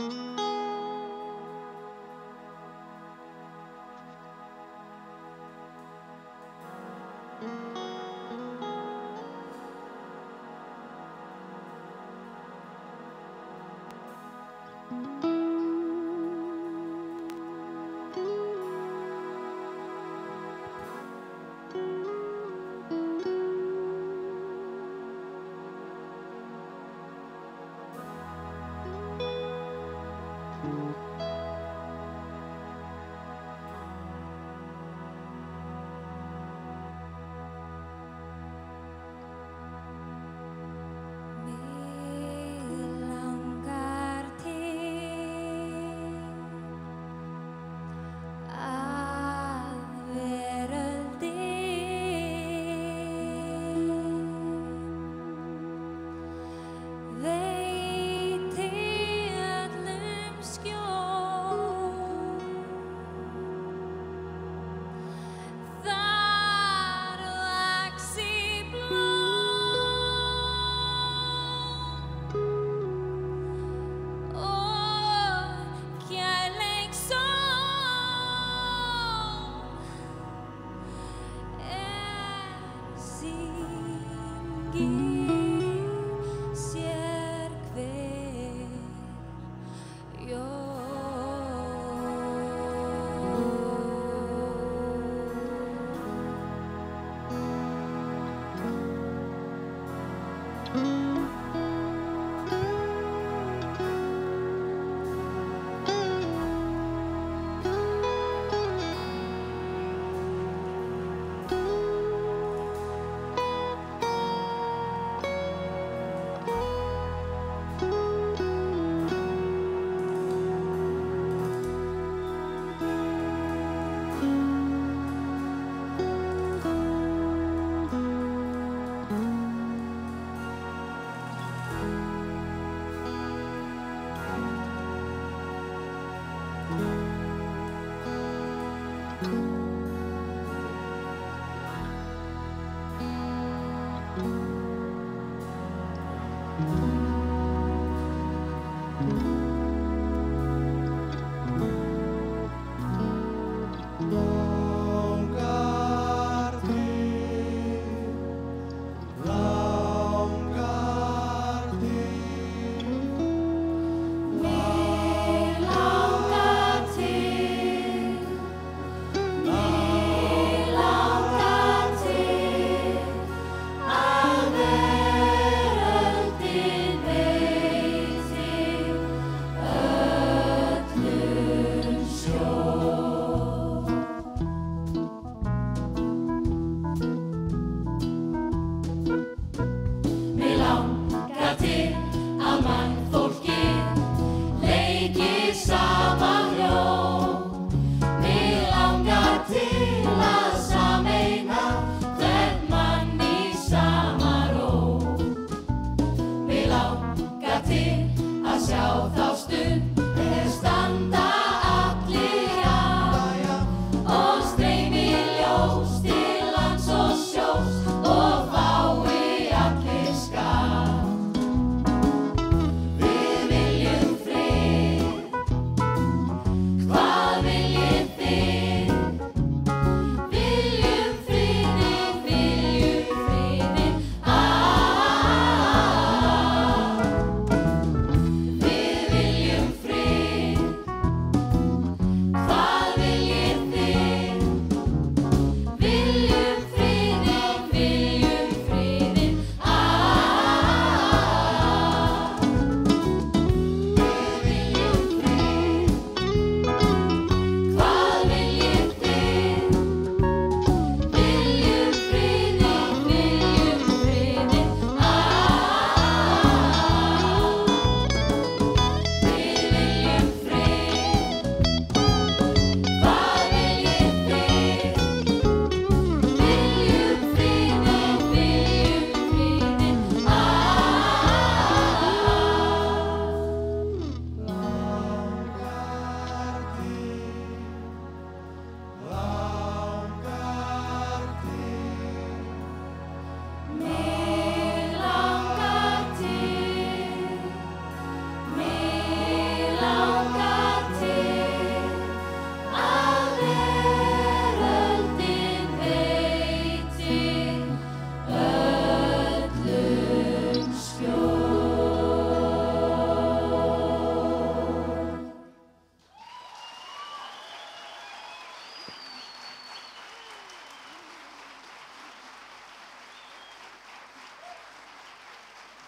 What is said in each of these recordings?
Við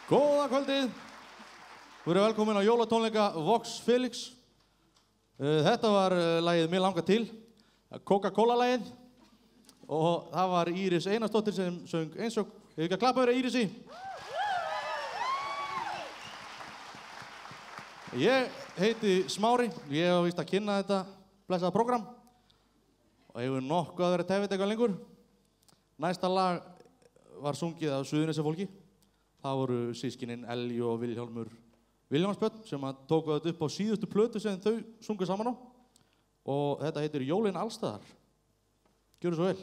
Góða kvöldið. Þú eru velkomin á jólatónleika Vox Felix. Þetta var lagið Mér langar til, Coca-Cola lagið. Og það var Íris Einarsdóttir sem söng einsog. Hefur ekki að klappa fyrir Írisi? Ég heiti Smári. Ég hef víst að kynna þetta blessaða program. Og hefur nokkuð að vera tefið eitthvað lengur. Næsta lag var sungið af Suðurnesjafólki. Það voru systkinin Elli og Vilhjálmur Vilhjálmsbjörn sem tóku þetta upp á síðustu plötu sem þau sungu saman á. Og þetta heitir Jólin allstaðar. Gjörðu svo vel.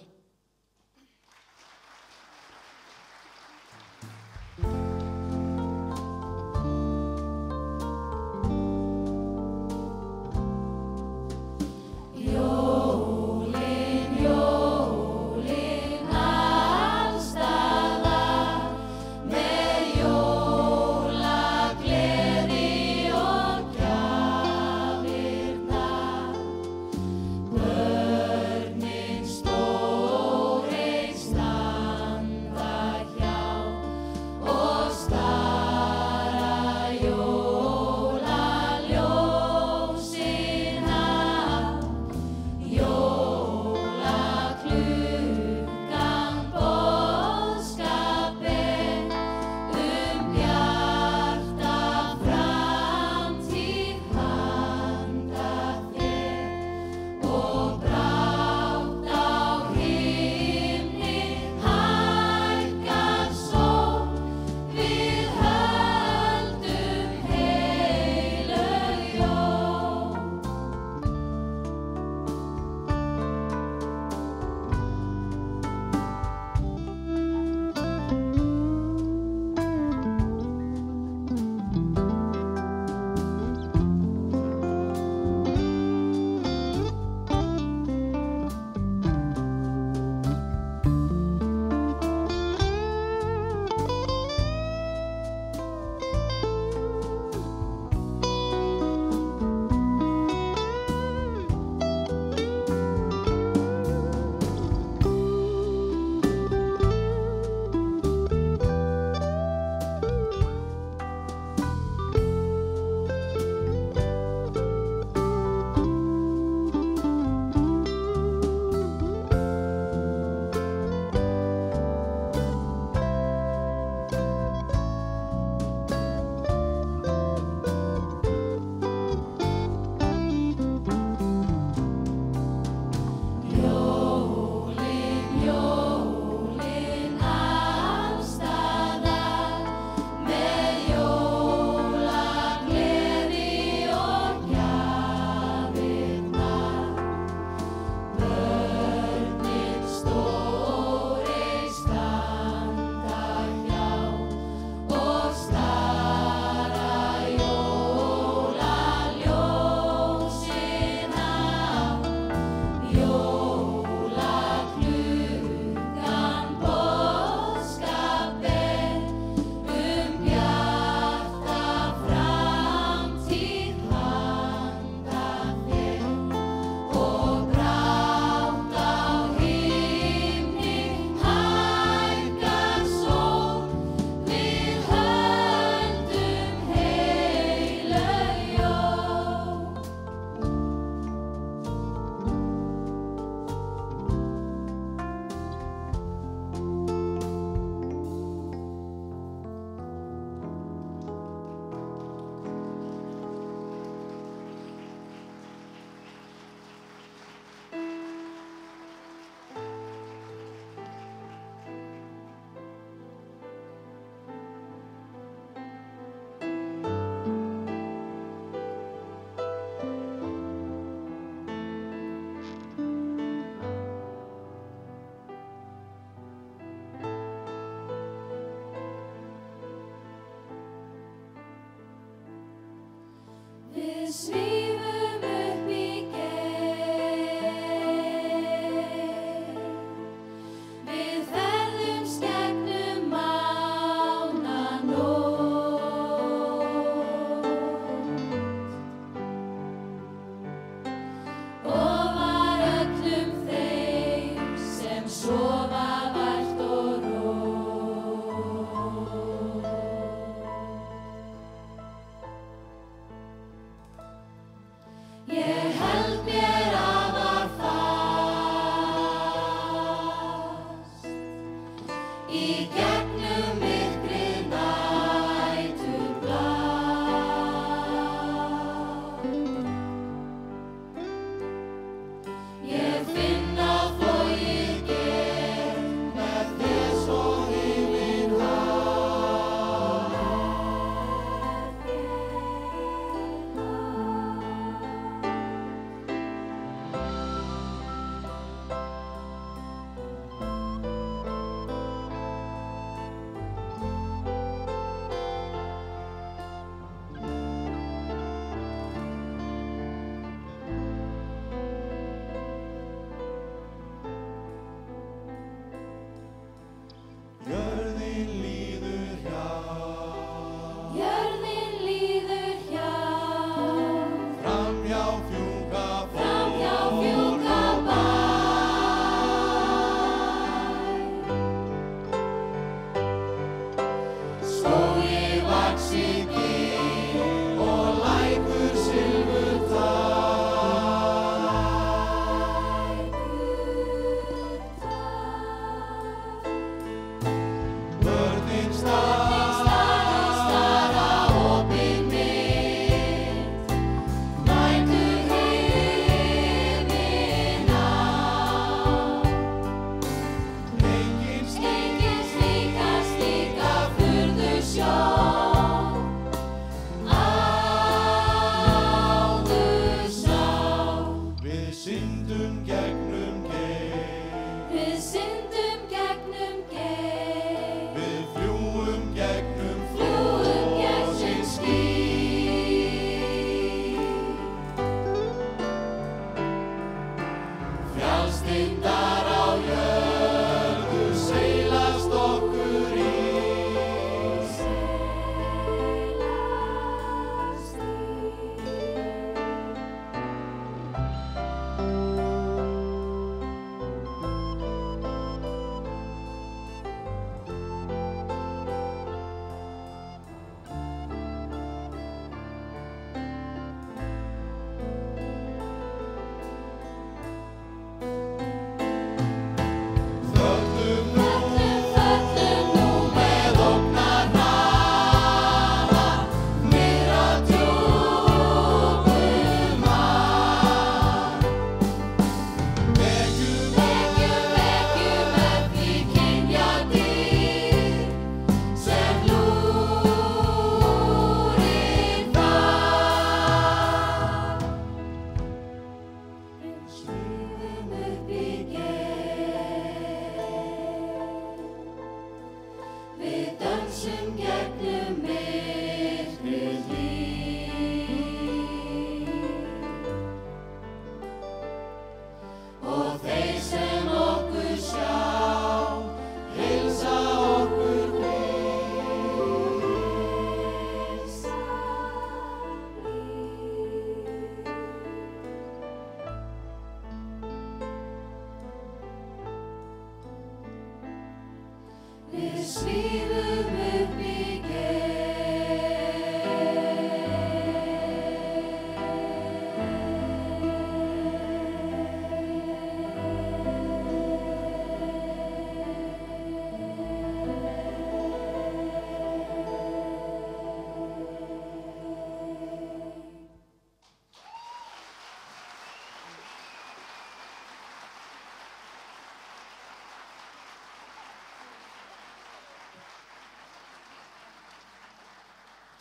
Sofa vært og rótt.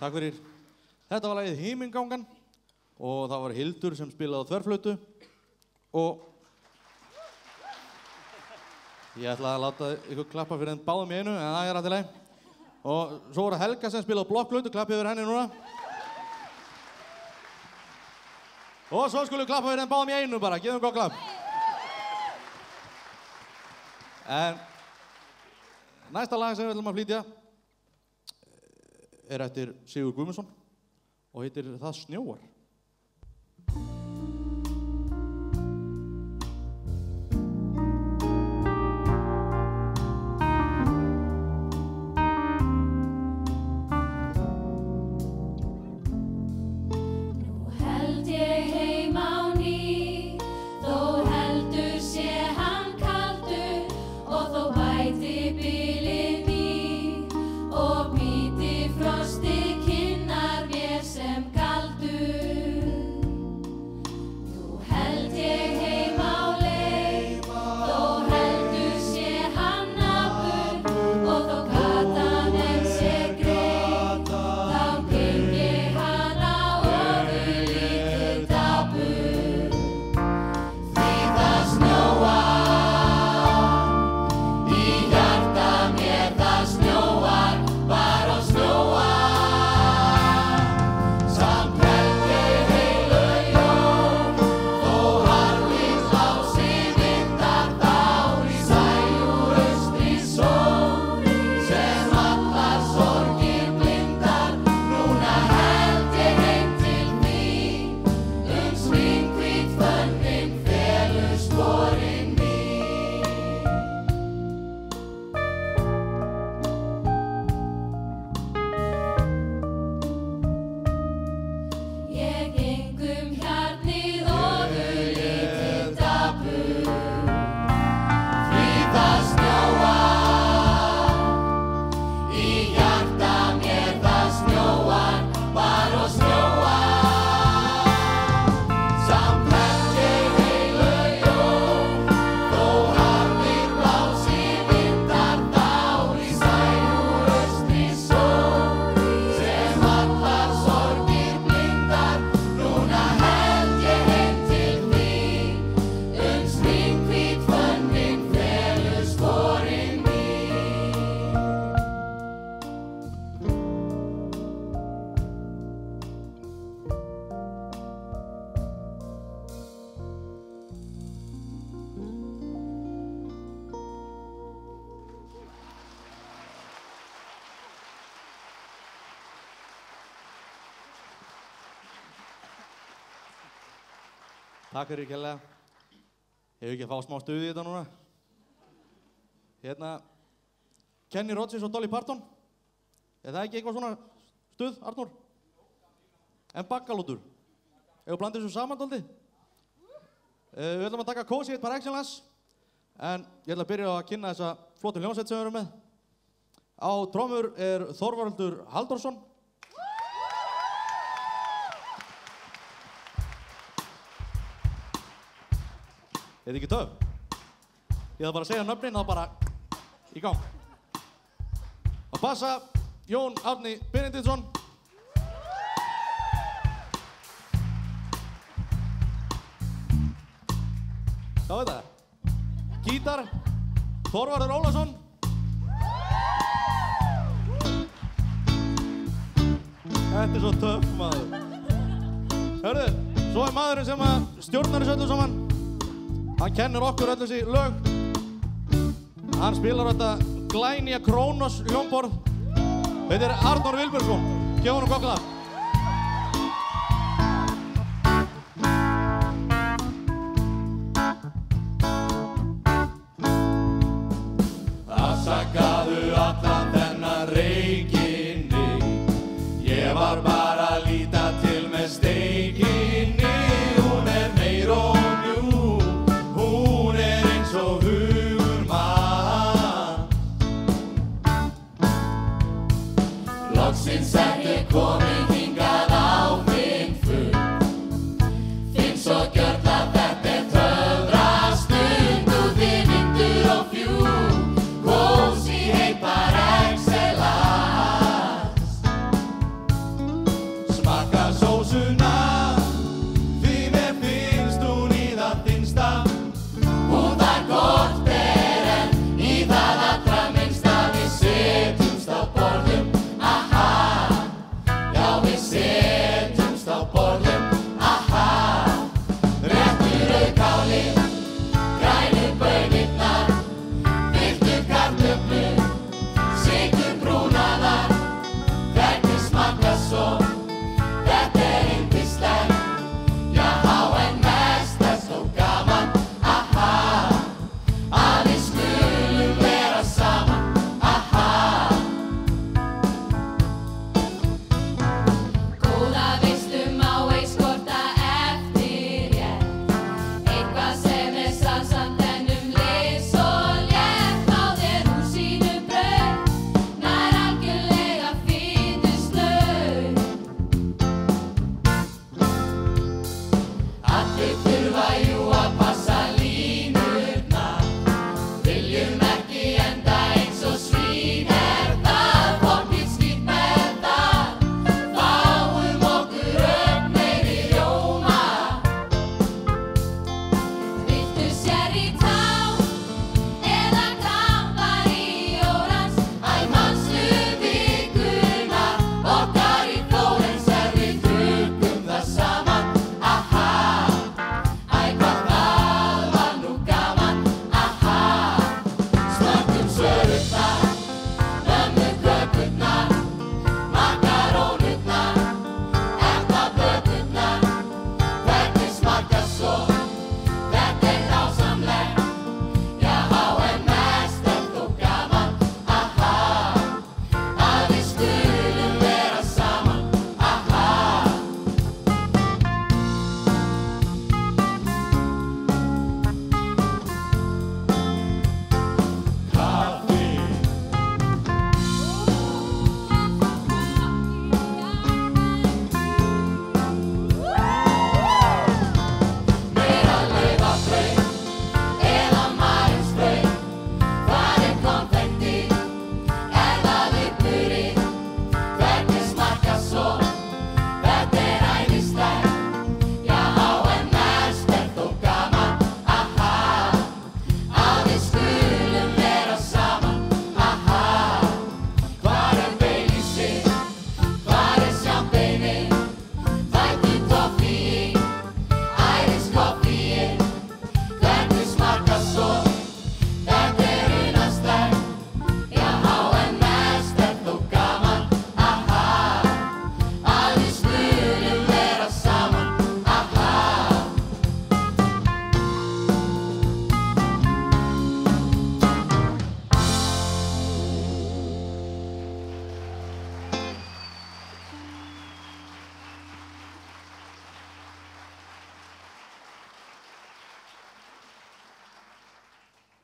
Takk fyrir. Þetta var lagið Himingangan og það var Hildur sem spilaði á þverflautu og ég ætla að láta ykkur klappa fyrir þeim báðum í einu en það allt í lagi. Og svo var Helga sem spilaði á blokkflautu, klappið yfir henni núna. Og svo skulum við klappa fyrir þeim báðum í einu bara, gefum gott klapp. En næsta lag sem við ætlum að flytja er eftir Sigurð Guðmundsson og heitir Það snjóar. Takk fyrir kærlega. Hefur ekki að fá smá stuð í þetta núna? Hérna, Kenny Rogers og Dolly Parton. Er það ekki eitthvað svona stuð, Arnór? En baggalútur. Hefur blandið þessu saman dálítið? Við ætlum að taka Cozy par excellence. En ég ætla að byrja að kynna þessa flottu hljómsveit sem við erum með. Á trommur er Þorvaldur Halldórsson. Er þetta ekki töf? Ég ætla bara að segja nöfnin og bara í gang. Á bassa, Jón Árni Benediktsson. Hvað er þetta? Gítar, Þorvarður Ólafsson. Þetta er svo töff maður. Hörðu, svo er maðurinn sem stjórnar þessu öllu saman. Hann kennir okkur öll þessi lög. Hann spilar þetta glænýja Kronos hljómborð. Þetta er Arnór Vilbergsson. Gefum honum gott klapp. Afsakaðu allan þennan reykinni. Ég var bara að líta til með steikinni. Hún er meir og loksins er ég komin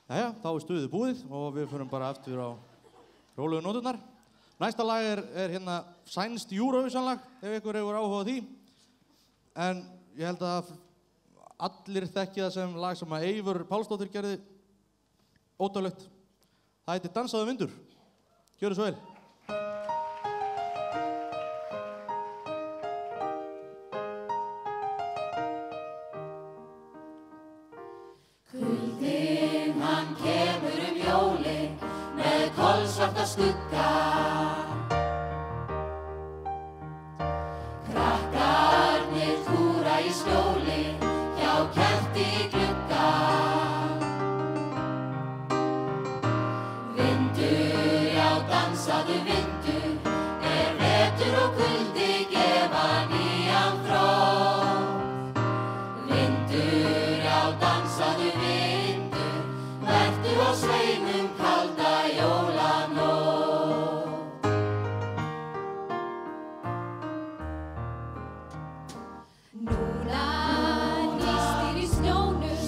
Jæja, þá er stuðið búið og við förum bara aftur á rólegu nóturnar. Næsta lag er hérna sænskt Eurovision-lag, ef ykkur hefur áhuga á því. En ég held að allir þekki það sem lag sem að Eivör Pálsdóttir gerði ótrúlegt. Það heitir Dansaðu vindur. Gjörðu svo vel. Kuldinn hann kemur jólin með kolsvarta skugga. Krakkarnir túra í skjóli hjá kerti í glugga. Vindur, já dansaðu vindur, vetur og kuldi gefa nýjan þrótt. Vindur, já dansaðu vindur, vertu á sveimum kalda jólanótt. Núna nístir í snjónum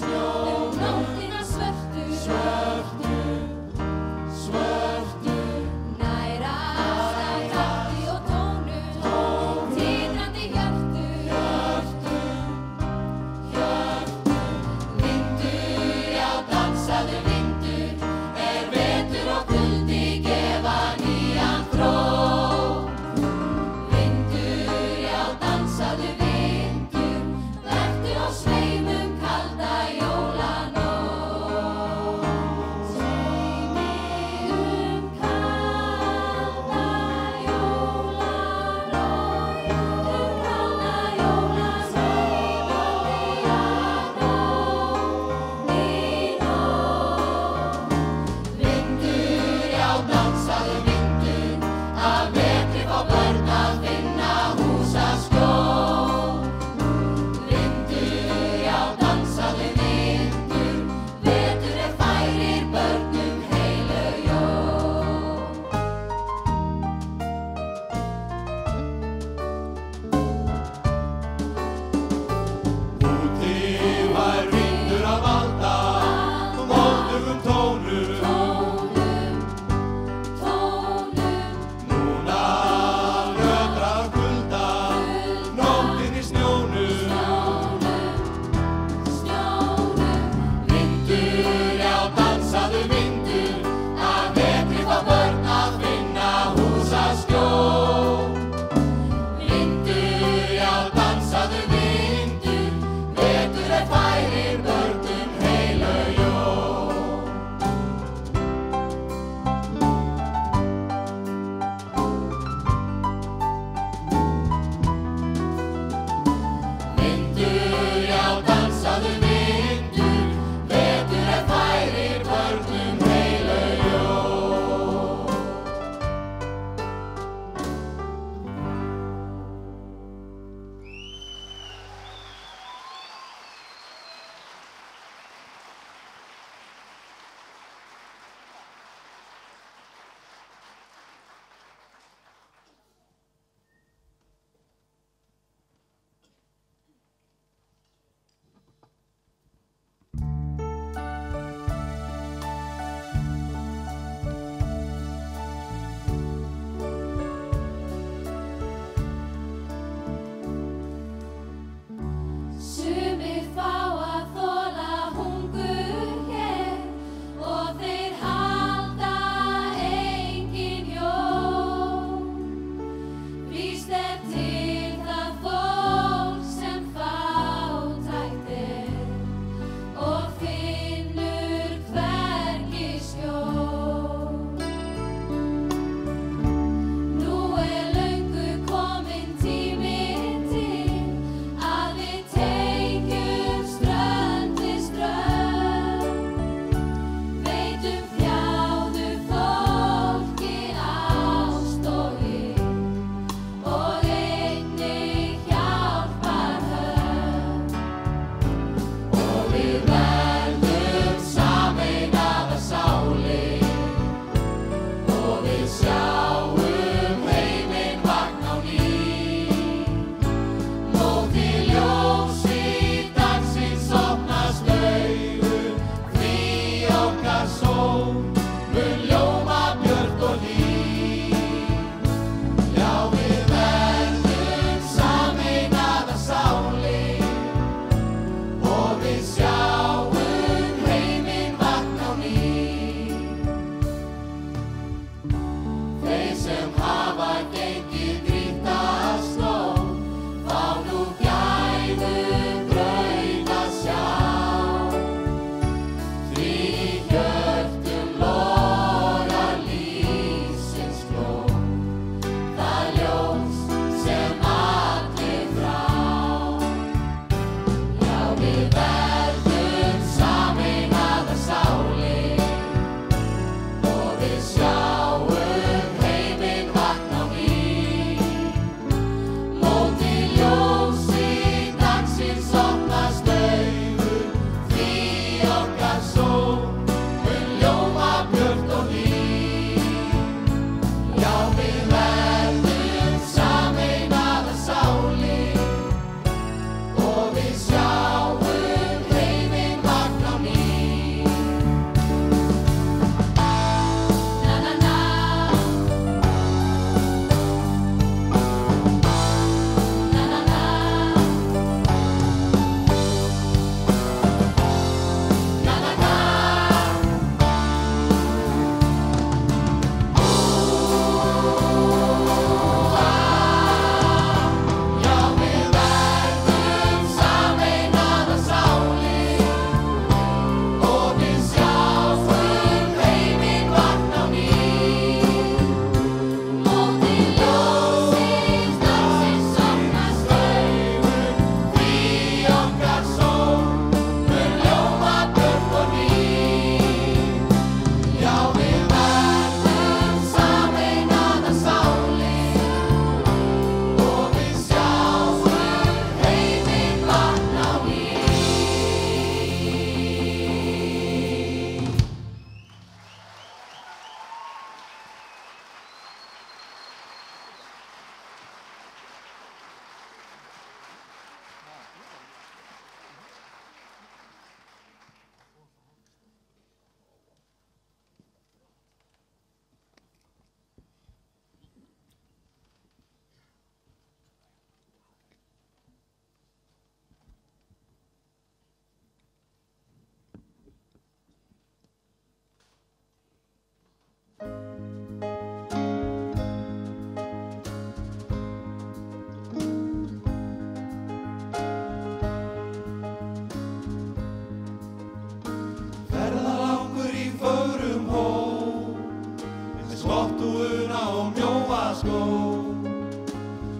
skó.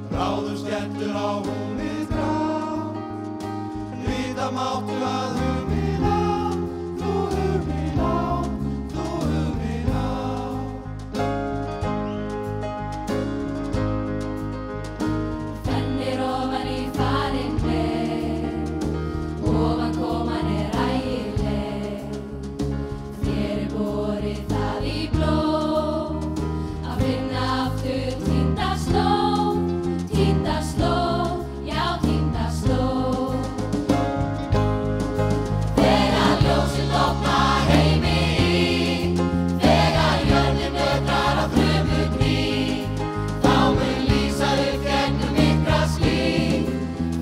Ráður skellur á húnið grá, en vita máttu að hug minn á, þú hug minn á, þú hug minn á. Fennir ofan í farin leið, ofan koman ægileg. Þér borið það í blóð, að finna aftur týnda slóð, já týnda slóð. Þegar ljósið dofna heimi í, þegar jörðin nötrar af þrumugný, þá mun lýsa upp gegnum myrkra ský,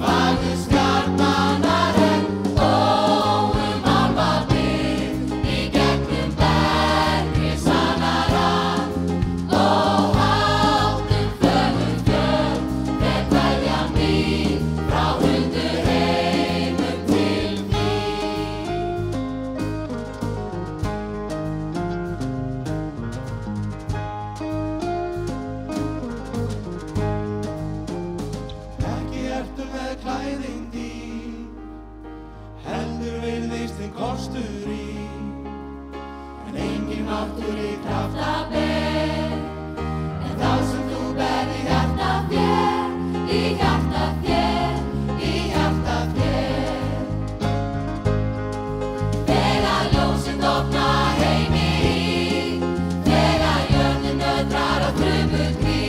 fagur stjarnanna renn, álfabyggð, í gegnum bergri sannara. Hátt fögur fjöll, fer kveðjan mín frá huldu heimum til þín. Ekki ertu með klæðin dýr, heldur virðist þinn kostur í, en engin máttur í krafta ber, En þá sem þú berð í hjarta þér, í hjarta þér, í hjarta þér. Þegar ljósin dofna heimi í, þegar jörðin nötrar af þrumugný,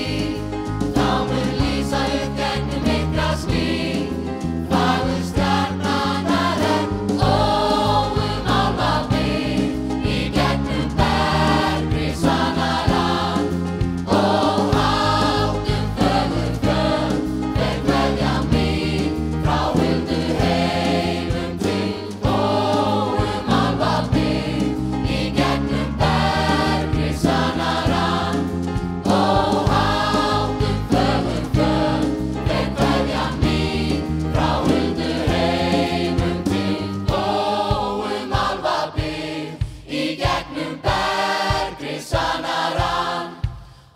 þá mun lýsa upp gegnum myrkra ský, fagur stjarnanna renn, álfabyggð, í gegnum bergri sannara. Hátt fögur fjöll, fer kveðjan mín frá huldu heimum til. Álfabyggð, í gegnum bergri sannara. Hátt fögur fjöll, fer kveðjan mín frá huldu heimum til. Álfabyggð, í gegnum bergri sannara.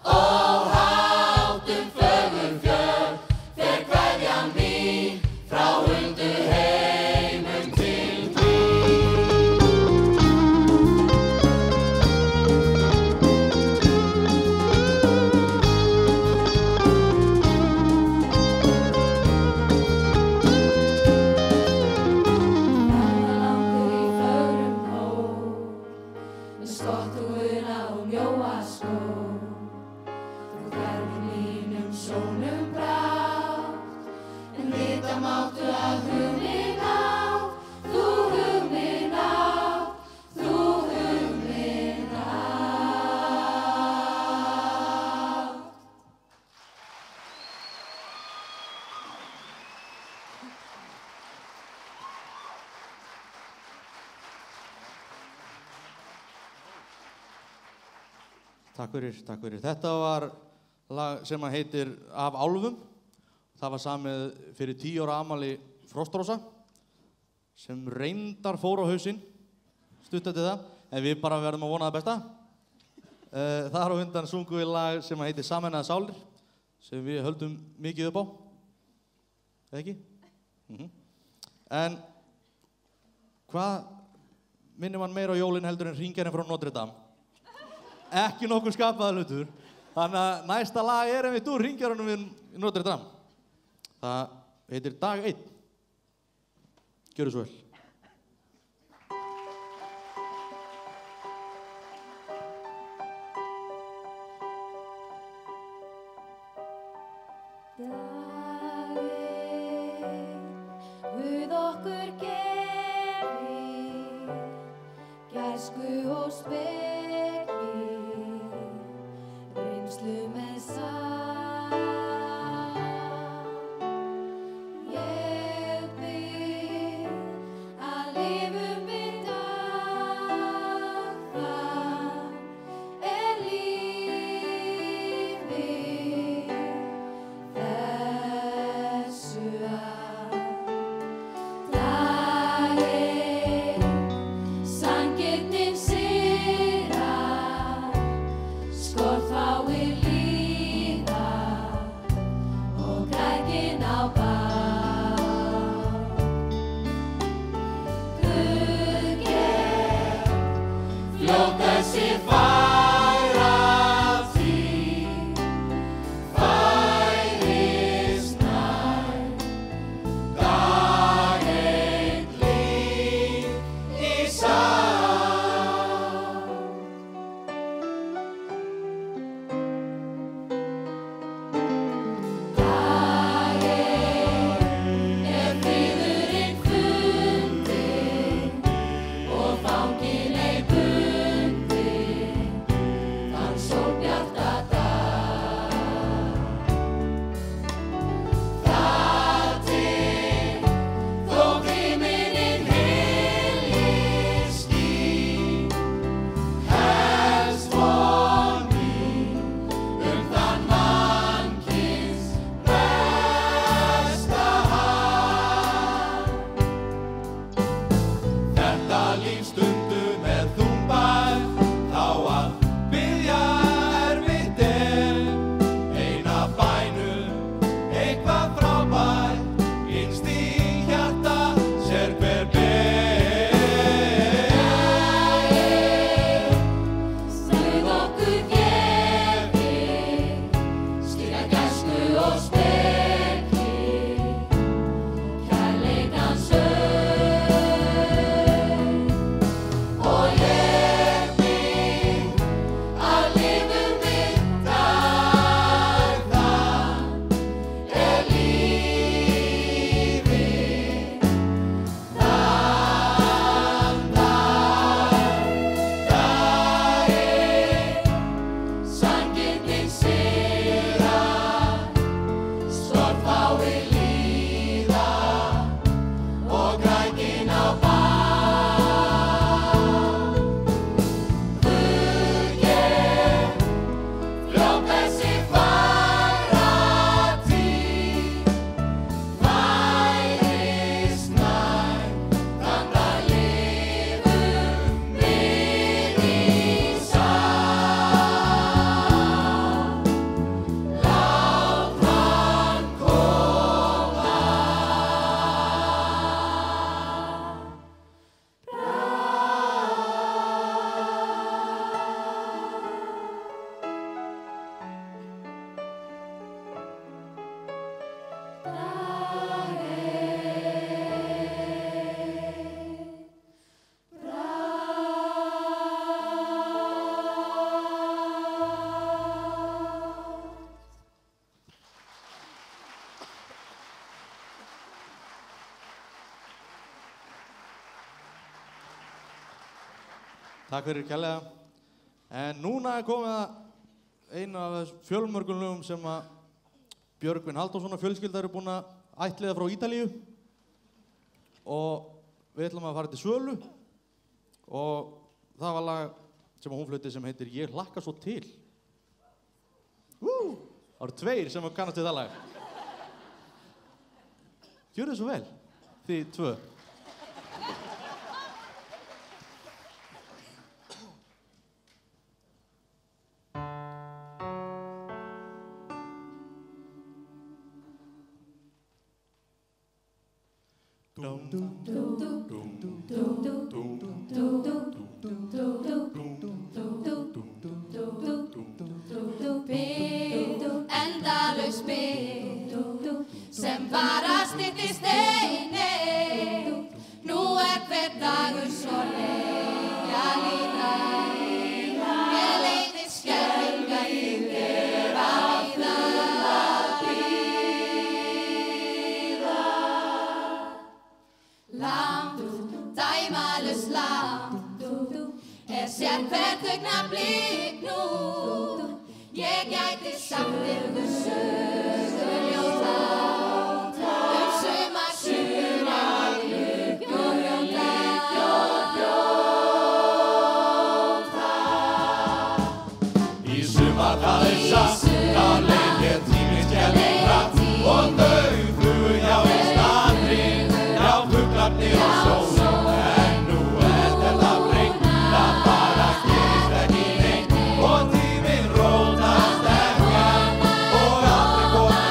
Hátt fögur fjöll, fer kveðjan mín frá huldu heimum til þín. Ferðalangur í fögrum hól, með skottúfuna og mjóa skó. Þú hverfur mínum sjónum brátt, en vita máttu að hug minn á, þú hug minn á, þú hug minn á. Takk fyrir, takk fyrir. Þetta var lag sem að heitir Af álfum. Það var samið fyrir 10 ára afmæli Frostrósa sem reyndar fór á hausinn stutt eftir það, en við bara verðum að vona það besta. Þar á undan sungum við lag sem að heitir Sameinaðar sálir sem við höldum mikið upp á. Eða ekki? En hvað minnir mann meira á jólin heldur en hringjarinn frá Notre Dame? Ekki nokkuð skapaður hlutur. Þannig að næsta lag er einmitt úr hringjarunum við Notre Dame. Það heitir Dag 1. Gjörðu svo vel. Guð okkur gefi gæsku og speki, reynslu með sann. Ég bið að lifum við dag þann er lífi þessu að. Daginn, sanngirnin sigur. Takk fyrir kærlega. En núna komið að einu af þessum fjölmörgum lögum sem að Björgvin Halldórsson og fjölskylda eru búin að ættleiða frá Ítalíu. Og við ætlum að fara til Svölu. Og það var lag sem hún flutti sem heitir Ég hlakka svo til. Það eru tveir sem kannast við það lag. Gjörðu svo vel, þið tvö. Endalaus bið sem bara styttist eini. Nú hver dagur svo lengi að líða. Ég leiði skelfingar ég að bíða. Langt, dæmalaust langt sérhvert augnablik nú. Ég gæti sagt ykkur sögu ljóta sumar lykke og brjóta. Í sumar það satt, þá leið hér tíminn skelfing hratt og þau flugu hjá í staðri, já fuglarnir og sólin. En nú þetta breytt, það bara gerist ekki neitt og tíminn rótast ekki og aldrei kom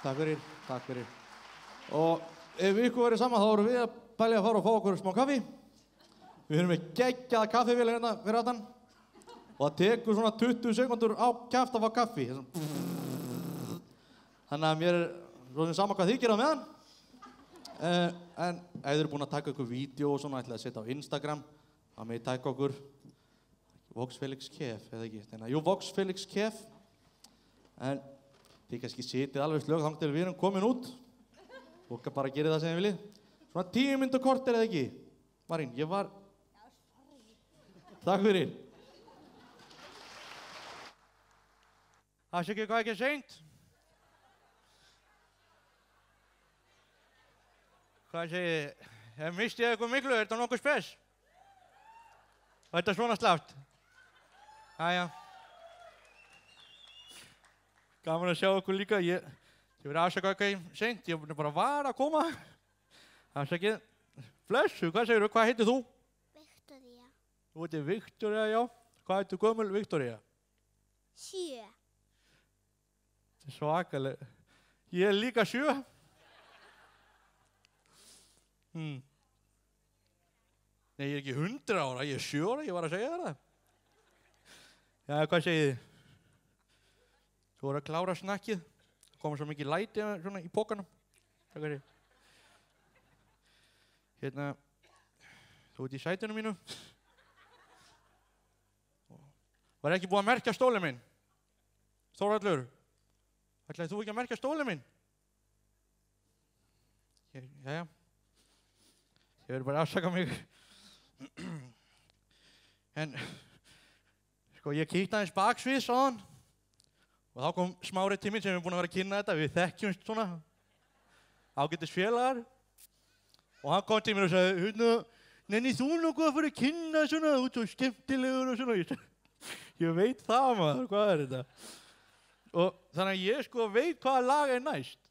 Takk fyrir. Og ef ykkur verið saman þá vorum við að pælja að fara og fá okkur smá kaffi. Við erum með geggjaða kaffivél hérna fyrir aftan. Og það tekur svona 20 sekúndur á kjaft að fá kaffi. Þannig að mér er svona sama hvað þið gera á meðan. En ef þið eru búin að taka ykkur vídeo og svona ætlaði að setja á Instagram, þá megið taka okkur Vox Felix Kef, eða ekki? Jú, Vox Felix Kef. En þið kannski sitið alveg slög þangað til við erum komin út. Fólk bara að gera það sem þið viljið. Svona 10 mínútur korter eða ekki? Marín, ég var... Takk fyrir. Afsakið hvað ekki seint? Hvað segið þið? Ef mistið eitthvað miklu, er þetta nokkuð spes? Og þetta svona slátt? Jæja. Gaman að sjá okkur líka. Ég verið afsakað eitthvað seint. Ég bara var að koma. Afsakið. Blessu, hvað segirðu? Hvað heitir þú? Viktoría. Þú heitir Viktoría, já. Hvað heitir gömul Viktoría? 7. Þetta er svakalega. Ég er líka 7. Nei, ég er ekki 100 ára, ég er 7 ára, ég var að segja þér það. Já, hvað segið þið? Þú voru að klára snakkið. Það koma svo mikið læti svona í pókanum. Takk fyrir. Hérna, þú ert í sætinu mínu. Var ekki búið að merkja stólinn minn? Þórhallur, ætlaði þú ekki að merkja stólinn minn? Jæja. Ég verður bara að afsaka mig. En, sko, ég kíkti aðeins baksviðs á hann. Og þá kom Smári til mín sem er búin að vera að kynna þetta. Við þekkjumst svona. Ágætis félagar. Og hann kom til mér og sagði, nenni þú nokkuð að fara að kynna svona? Þú ert svo skemmtilegur og svona. Ég veit það, maður. Hvað er þetta? Og þannig að ég sko veit hvaða lag er næst.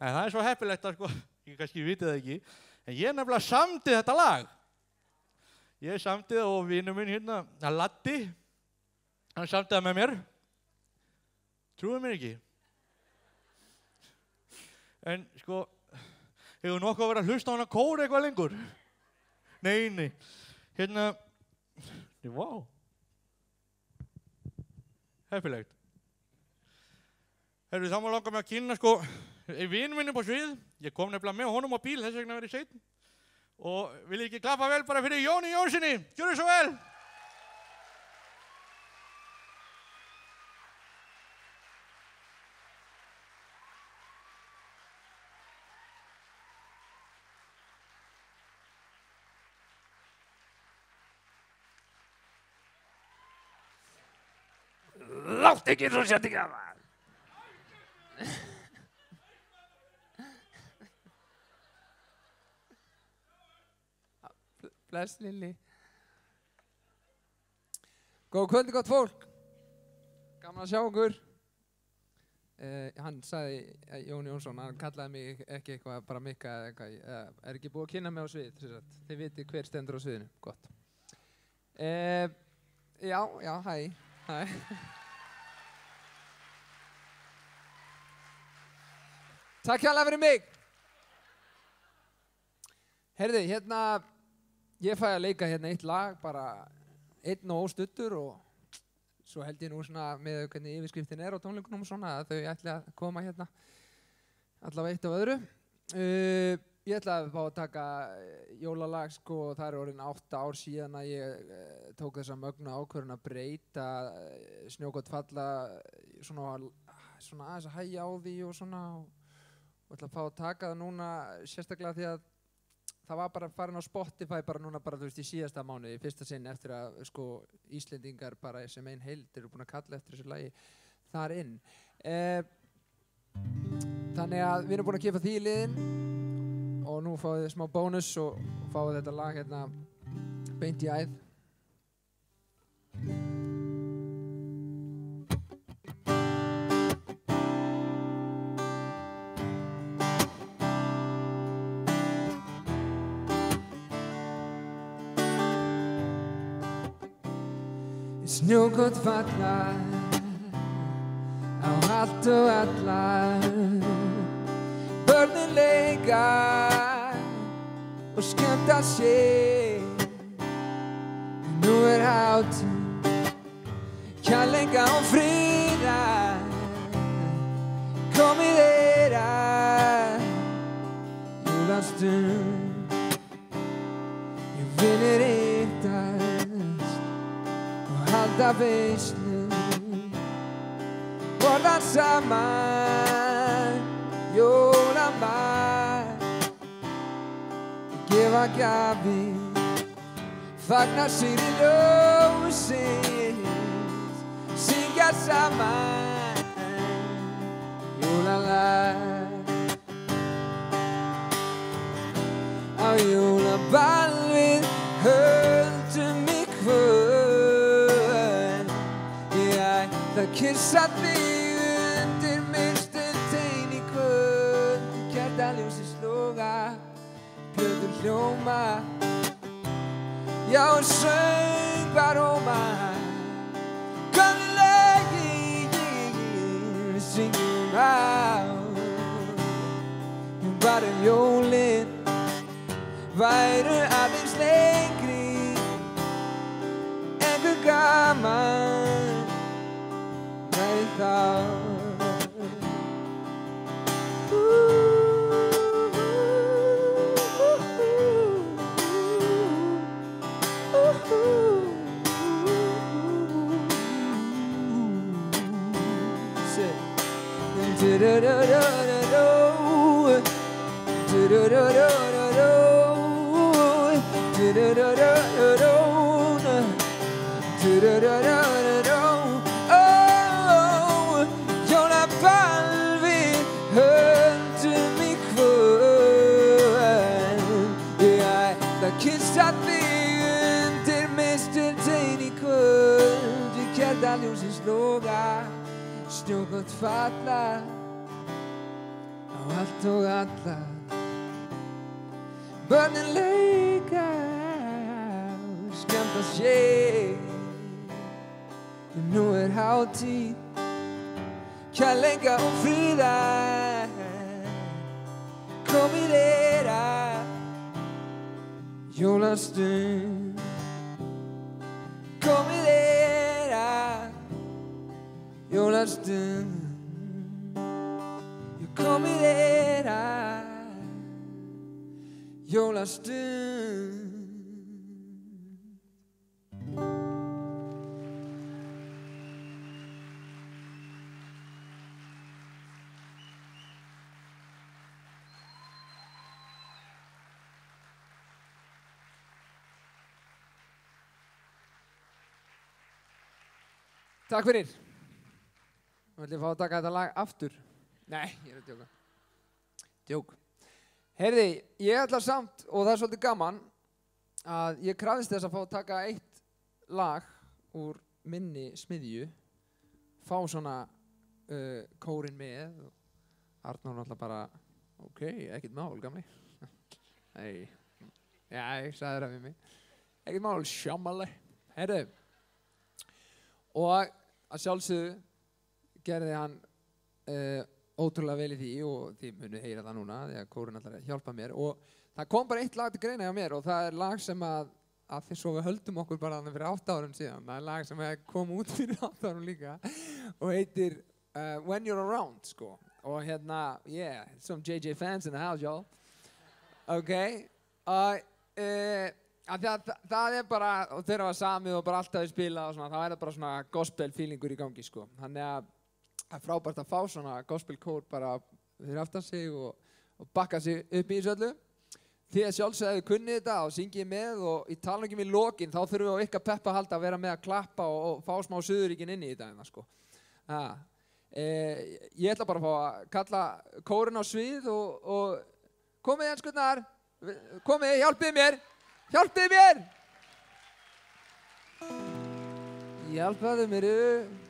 En það er svo heppilegt að sko, ég kannski viti það ekki. En ég nefnilega samdi þetta lag. Ég samdi það og vinur minn hérna, Latti, hann samdi það með mér. Trúið mér ekki. En sko, hefur nokkuð að vera að hlusta á hana kóra eitthvað lengur? Nei. Hérna, vá. Heppilegt. Herru, þá má langa mig að kynna sko, vinur minn upp á svið. Ég kom nefnilega með honum á bíl, þess vegna verið seinn. Og vil ekki klappa vel bara fyrir Jóni Jónssoni. Gjörðu svo vel! Látt ekki svo settinga maður. Bless Lilli. Góð kvöldi gott fólk. Gaman að sjá okkur. Hann sagði, Jón Jónsson, hann kallaði mig ekki eitthvað, bara Mikka eða eitthvað. Er ekki búið að kynna mig á svið, þið viti hver stendur á sviðinu. Gott. Já, hæ. Takk hérlega fyrir mig. Heyrðu, hérna, ég fæ að leika hérna eitt lag, bara einn og óstuddur og svo held ég nú svona með hvernig yfirskriftin er á tónleikunum og svona að þau ætli að koma hérna allavega eitt af öðru. Ég ætla að fá að taka jólalag sko og það er orðin 8 ár síðan að ég tók þessa mögnu ákvörðun að breyta Snjógott falla svona aðeins að hægja á því og svona og ætla að fá að taka það núna sérstaklega því að það var bara farin á Spotify bara núna bara þú veist í síðasta mánuði, í fyrsta sinn eftir að sko Íslendingar bara sem ein heild eru búin að kalla eftir þessu lagi þar inn. Þannig að við erum búin að gefa því í liðinn og nú fáið þið smá bónus og fáið þetta lag hérna beint í æð. Snjógott falla á allt allt og alla. Börnin leika og skemmta sér. Nú hátíð, kærleika og friðar. Komið að jólastund. Vinir hittast og halda veislu. Borða saman jólamat. Gefa gjafir, fagna sér í ljósins. Syngja saman jólalag. Á jólaball við höldum í kvöld. Ég ætla að kyssa þig undir mistiltein í kvöld. Kertaljósið sloga, plötur hljóma. Já, söngvar óma. Gömlu lögin við syngjum á. Bara jólin væru aðeins lengri en hve gaman væri þá. Jólaball við höldum í kvöld. Ég ætla að kyssa þig undir mistiltein í kvöld. Við kertaljósins loga, snjókot falla á allt og alla. Börnin leika og skemmta sér. Nú hátíð, kærleika og friðar. Komið að jólastund. Komið að jólastund. Komið að jólastund. Takk fyrir. Nú ætlum ég að fá að taka þetta lag aftur. Nei, ég að djóka. Djók. Heyrði, ég ætla samt, og það svolítið gaman, að ég krafðist þess að fá að taka eitt lag úr minni smiðju, fá svona kórinn með, og Arnór náttúrulega bara, ok, ekkert mál, gamli. Nei, já, ég sagði það við mig. Ekkert mál, sjámali. Heyrðu, og að sjálfsögðu gerði hann ótrúlega vel í því og þið munu heyra það núna því að kórinn ætlar að hjálpa mér og það kom bara eitt lag til greina hjá mér og það lag sem að því svo við höldum okkur bara þannig fyrir 8 árum síðan það lag sem kom út fyrir 8 árum líka og heitir When You're Around sko og hérna, yeah, some JJ fans in the house, y'all ok það bara, og þeirra var samið og bara alltaf við spila og svona, það það bara svona gospel feelingur í gangi sko þannig að það frábært að fá svona gospel kór bara fyrir aftan sig og bakka sig upp í þessu öllu. Þið sjálfsögðu ef þið kunnið þetta og syngið með og í talningum í lokin þá þurfum við á ykkar peppa að halda að vera með að klappa og fá smá suðuríkin inn í þetta sko. Ég ætla bara að fá að kalla kórinn á svið og komið enskurnar, komið, hjálpið mér! Hjálpið mér! Hjálpaðu mér upp!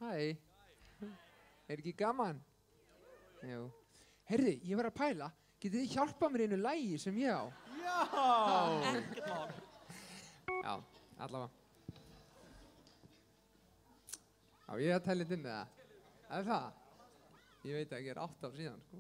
Hæ. Ekki gaman? Jú. Heyrðu, ég var að pæla. Getið þið hjálpað mér í einu lagi sem ég á? Já! Ekkert mál. Já, allavega. Á ég að tella inn með það? Er það? Ég veit ekki, ég 8 ár síðan, sko.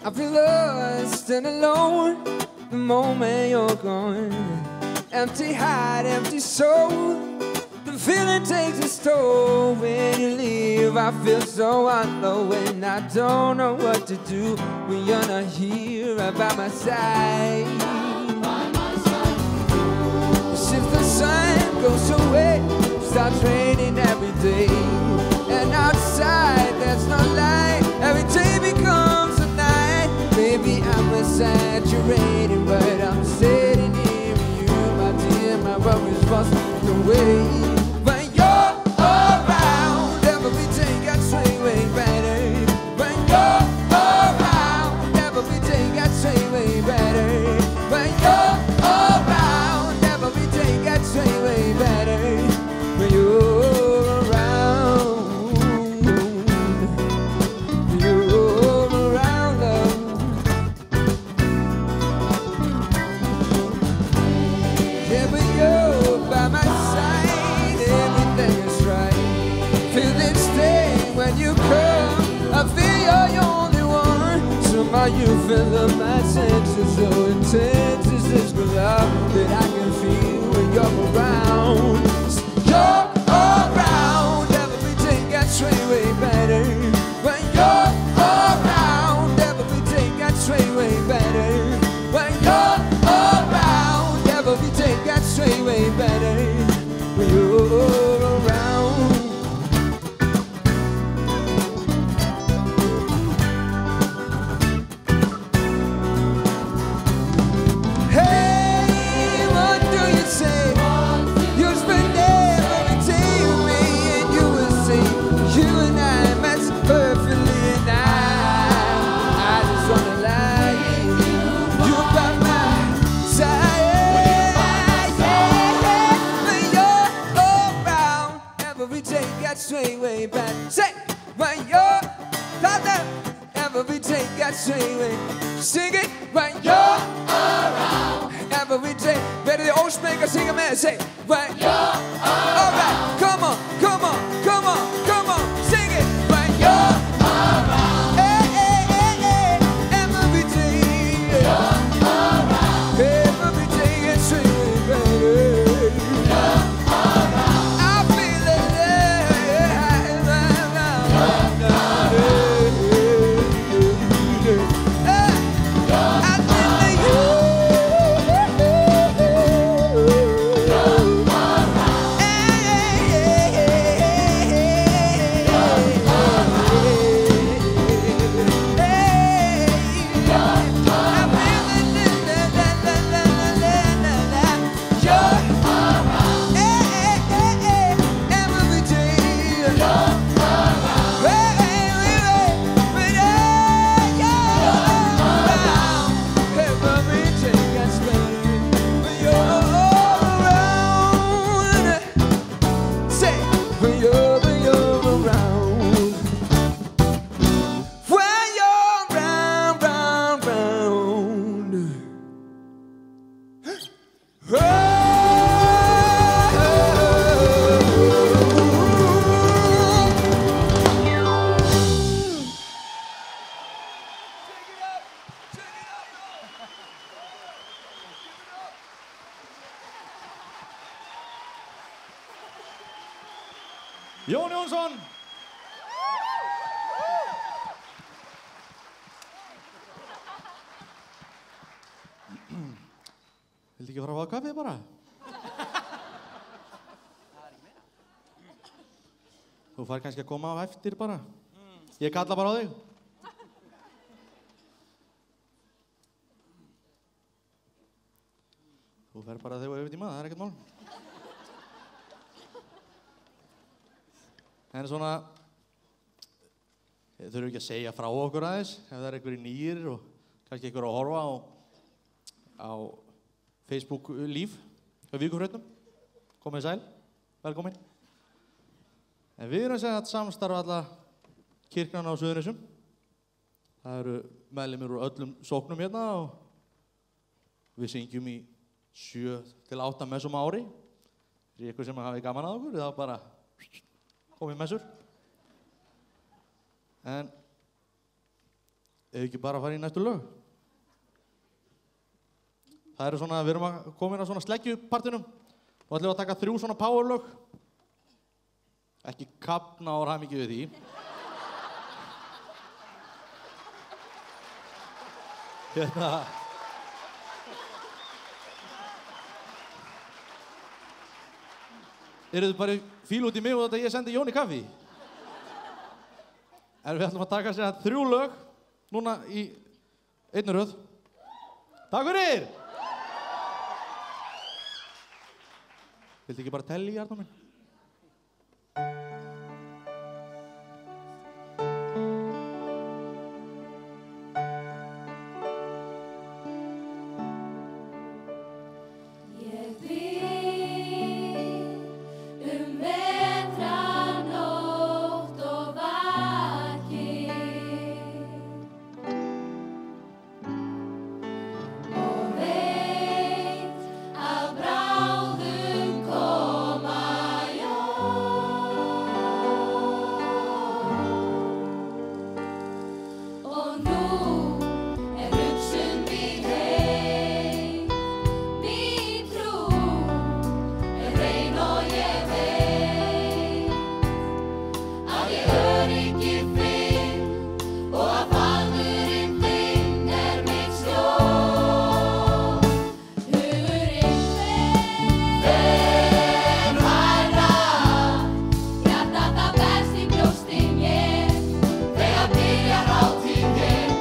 I feel lost and alone the moment you're gone. Empty heart, empty soul. The feeling takes its toll when you leave. I feel so alone and I don't know what to do when you're not here right by my side. Since the sun goes away, starts raining every day, and outside there's no light. Every day becomes a night. Maybe I'm exaggerating, but I'm sitting here with you, my dear. My worries washed away. When you're around, every day gets way better. When you're around, every day gets way better. When you're around, every day gets way better. When you're around, love. Yeah, but you're by my side, everything is right. Feel this day when you come, I feel you're the only one. Somehow you fill up my senses, so intense is this good love that I can feel when you're around. You're around, everything gets way better. When you're around, everything gets way better. When you're around, everything gets way better. When you're around. Hey, what do you say? You spend every day with me, and you will say you and I match perfectly. And I just wanna lie, you by my side. When you're around, every day gets way back. Say, when you're that every day gets way. Sing it when you're around. Every day, better the old speaker sing it, man. Say, when you're around. Come on, come on, come on, come on. Sing it when you're around. Hey, hey, hey, hey. Every day, you're around. Every day gets way better. You're around. I feel it. Jón Jónsson. Vildi ekki fara að fá kaffi bara? Þú fær kannski að koma á eftir bara. Ég kalla bara á þig. Þú fer bara þegar þú hefur tíma, það ekkert mál. En svona, þið þurfum ekki að segja frá okkur aðeins, ef það einhverjir nýjir og kannski einhver að horfa á Facebook líf hjá Víkurhraunum. Komið sæl, velkomin. En við erum að samstarfa alla kirknana á Suðurnesjum. Það eru meðlimir úr öllum sóknum hérna og við syngjum í 7 til 8 messum á ári. Fyrir ykkur sem hafi gaman að okkur, þá bara komið messur. En ef ekki bara fara í næstu lög. Það eru svona, við erum að koma inn á svona sleggjupartinum og ætlum við að taka 3 svona powerlög. Ekki kafna og hamingju við því. Hérna. Eru þið bara fíl út í mig og þetta ég sendi Jóni kaffi? En við ætlum að taka sér 3 lög núna í einni röð. Takk fyrir! Viltu ekki bara telli í Arnór minn? Þegar byrjar hátíðin,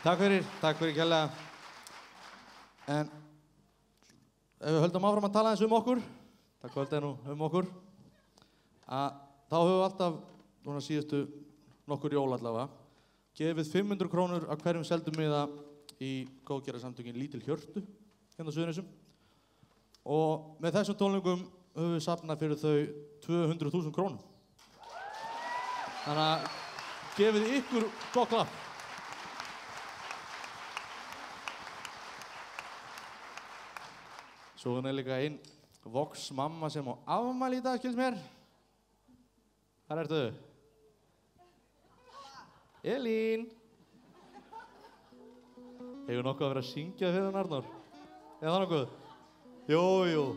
Takk fyrir kærlega. En ef við höldum áfram að tala eins okkur, það kvöldið nú okkur, að þá höfum við alltaf, núna síðustu nokkur jól allavega, gefið 500 krónur af hverjum seldum miða í góðgerðarsamtökin Lítil Hjörtu, hérna á Suðurnesjum. Og með þessum tónleikum höfum við safnað fyrir þau 200.000 krónum. Þannig að gefið ykkur gott klapp. Svo er líka ein Vox mamma sem á afmæli í dag, skilst mér. Hvar ertu? Elín. Hefur nokkuð að vera að syngja fyrir hann, Arnór? Eða það nokkuð? Jú.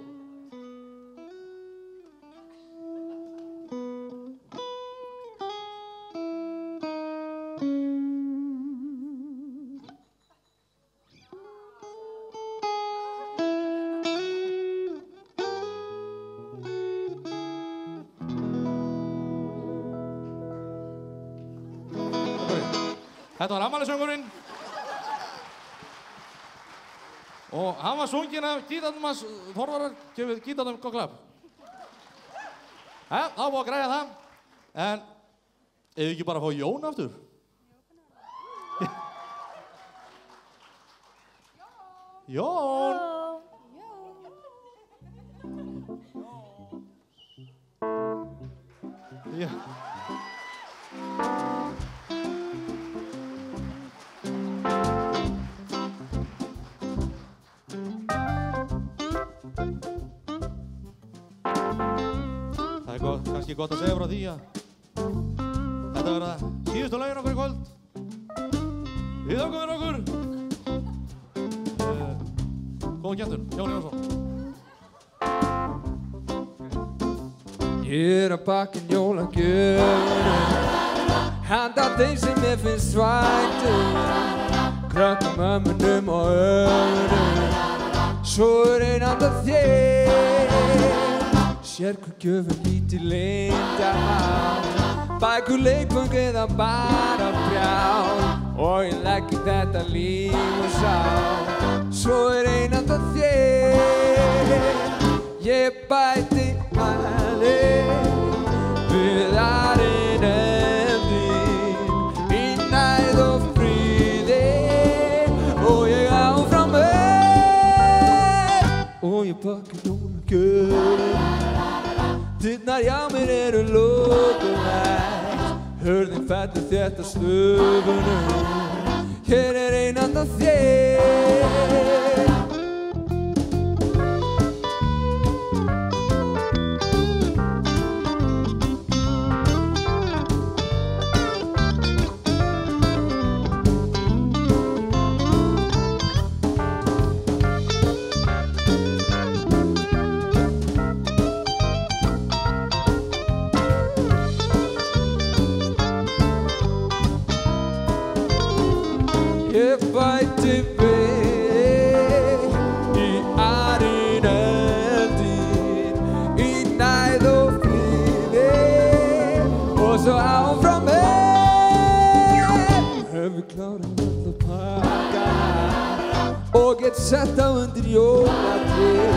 Þetta var afmælissöngurinn og hann var sunginn af gítarnum hans Þorvarar, gefið gítarnum gott klapp. Þá búið að græja það, en ef við ekki bara fá Jón aftur? Jón! Já. Kannski gott að segja frá því að þetta verða síðustu lögin okkur í kvöld. Við þökkum fyrir okkur. Góðan gestur, Jón Jónsson. Ég að bakka jólagjöfina handa þeim sem mér finnst svætur, krökkum ömmunum og öðrum, svo ein handa þér. Sér hvað gjöfum lítið leyndarmál, bækur leikföng eða bara brjál, og ég legg í þetta líf og sál, svo ein handa þér. Ég bæti við arinn eftir í næð og fríði, og ég áfram og ég bakka jólagjöfina. Dyrnar hjá mér eru lokuðar, hurðin fellur þétt að stöfunum, hér ein handa þér. Ég bæti við í arinn eftir í næð og fríði, og svo áfram höfum við klárað alla pakkana og get sett á undir jólatréð.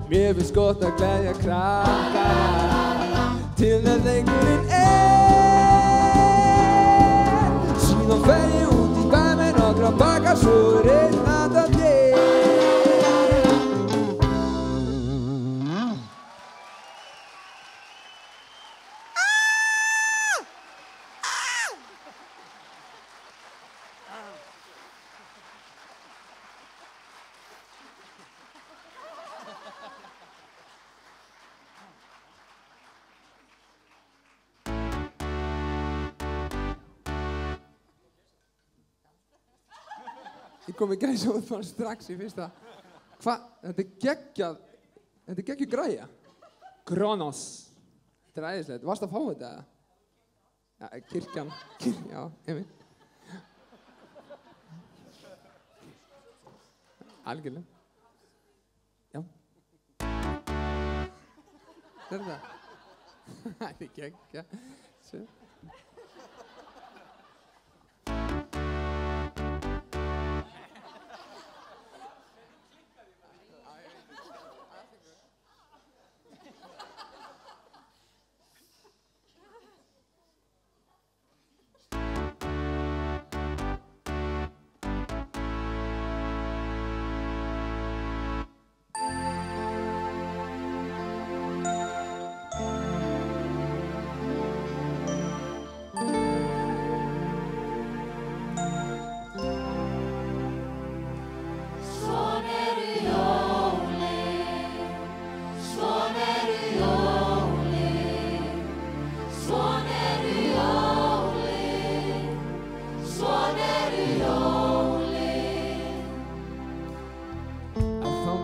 Mér finnst gott að gleðja krakkana til að leikurinn síðan fer ég út í bæ með nokkra pakka, svo ein handa þér. Ég kom í gæsahúð bara strax í fyrsta. Hvað? Þetta er geggjað græja. Kronos. Þetta er æðislegt. Varstu að fá þetta? Já, kirkjan. Já, einmitt. Algjörlega. Já. Þetta er það. Þetta er geggjað. Svo.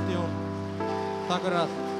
Matti Jón. Takk fyrir allt.